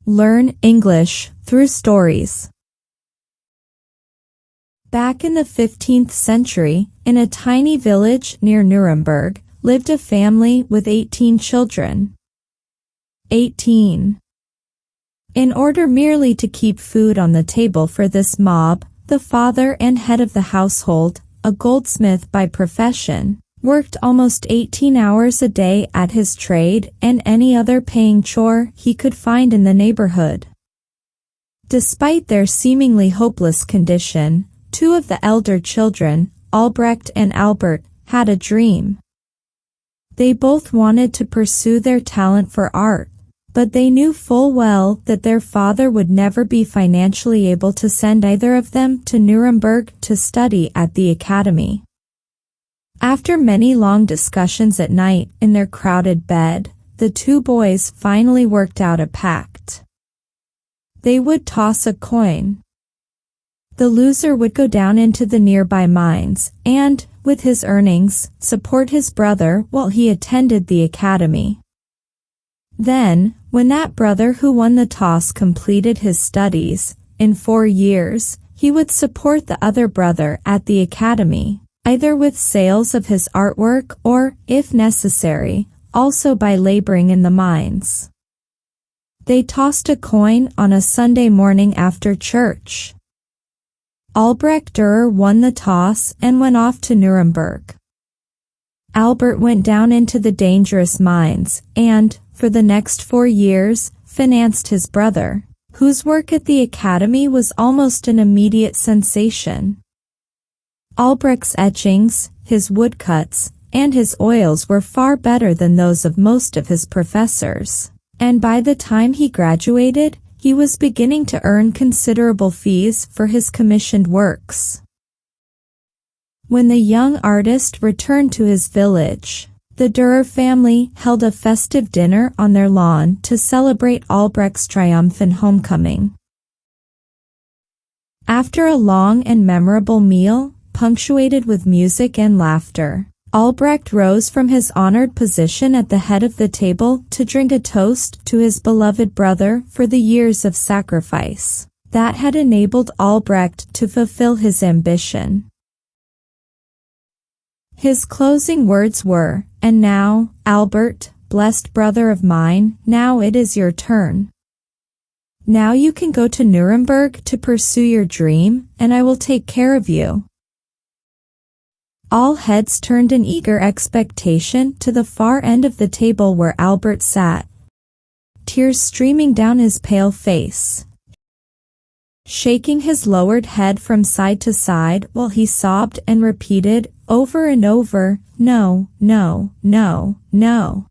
Learn English through stories. Back in the 15th century, in a tiny village near Nuremberg, lived a family with 18 children. 18. In order merely to keep food on the table for this mob, the father and head of the household, a goldsmith by profession, worked almost 18 hours a day at his trade and any other paying chore he could find in the neighborhood. Despite their seemingly hopeless condition, two of the elder children, Albrecht and Albert, had a dream. They both wanted to pursue their talent for art, but they knew full well that their father would never be financially able to send either of them to Nuremberg to study at the academy. After many long discussions at night in their crowded bed, the two boys finally worked out a pact. They would toss a coin. The loser would go down into the nearby mines and, with his earnings, support his brother while he attended the academy. Then, when that brother who won the toss completed his studies, in 4 years, he would support the other brother at the academy, either with sales of his artwork or, if necessary, also by laboring in the mines. They tossed a coin on a Sunday morning after church. Albrecht Dürer won the toss and went off to Nuremberg. Albert went down into the dangerous mines and, for the next 4 years, financed his brother, whose work at the academy was almost an immediate sensation. Albrecht's etchings, his woodcuts, and his oils were far better than those of most of his professors, and by the time he graduated, he was beginning to earn considerable fees for his commissioned works. When the young artist returned to his village, the Dürer family held a festive dinner on their lawn to celebrate Albrecht's triumphant homecoming. After a long and memorable meal, punctuated with music and laughter, Albrecht rose from his honored position at the head of the table to drink a toast to his beloved brother for the years of sacrifice that had enabled Albrecht to fulfill his ambition. His closing words were, "And now, Albert, blessed brother of mine, now it is your turn. Now you can go to Nuremberg to pursue your dream, and I will take care of you." All heads turned in eager expectation to the far end of the table where Albert sat, tears streaming down his pale face, shaking his lowered head from side to side while he sobbed and repeated over and over, "No, no, no, no."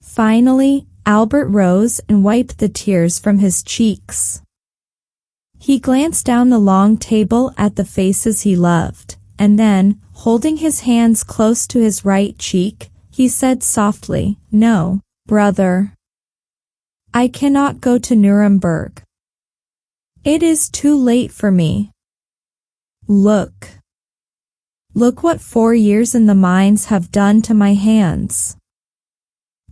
Finally, Albert rose and wiped the tears from his cheeks. He glanced down the long table at the faces he loved, and then, holding his hands close to his right cheek, he said softly, "No, brother. I cannot go to Nuremberg. It is too late for me. Look. Look what 4 years in the mines have done to my hands.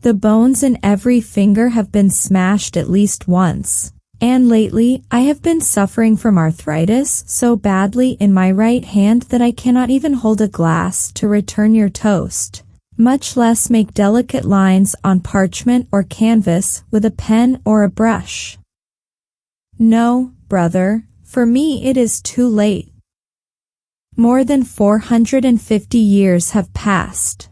The bones in every finger have been smashed at least once. And lately, I have been suffering from arthritis so badly in my right hand that I cannot even hold a glass to return your toast, much less make delicate lines on parchment or canvas with a pen or a brush. No, brother, for me it is too late. More than 450 years have passed.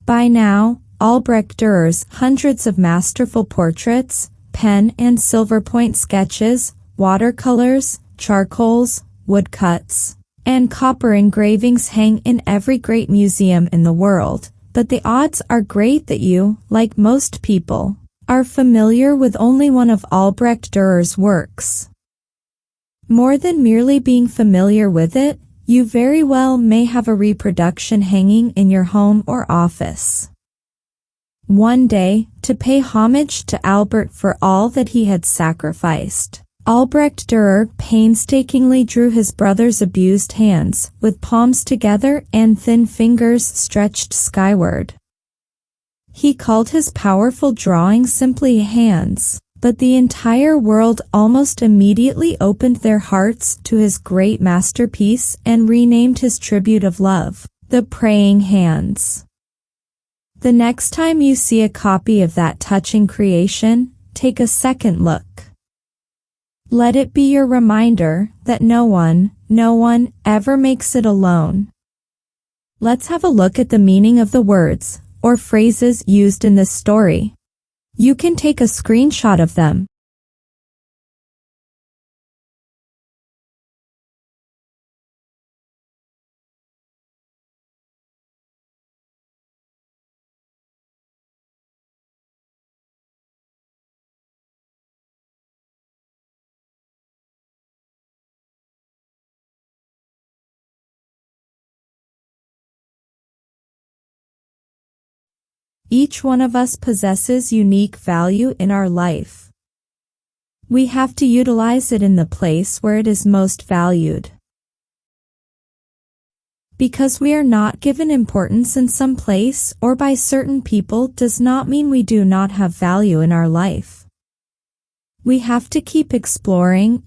By now, Albrecht Dürer's hundreds of masterful portraits, pen and silver point sketches, watercolors, charcoals, woodcuts, and copper engravings hang in every great museum in the world, but the odds are great that you, like most people, are familiar with only one of Albrecht Dürer's works. More than merely being familiar with it, you very well may have a reproduction hanging in your home or office. One day, to pay homage to Albert for all that he had sacrificed, Albrecht Dürer painstakingly drew his brother's abused hands, with palms together and thin fingers stretched skyward. He called his powerful drawing simply hands, but the entire world almost immediately opened their hearts to his great masterpiece and renamed his tribute of love, the Praying Hands. The next time you see a copy of that touching creation, take a second look. Let it be your reminder that no one ever makes it alone. Let's have a look at the meaning of the words or phrases used in this story. You can take a screenshot of them. Each one of us possesses unique value in our life. We have to utilize it in the place where it is most valued. Because we are not given importance in some place or by certain people does not mean we do not have value in our life. We have to keep exploring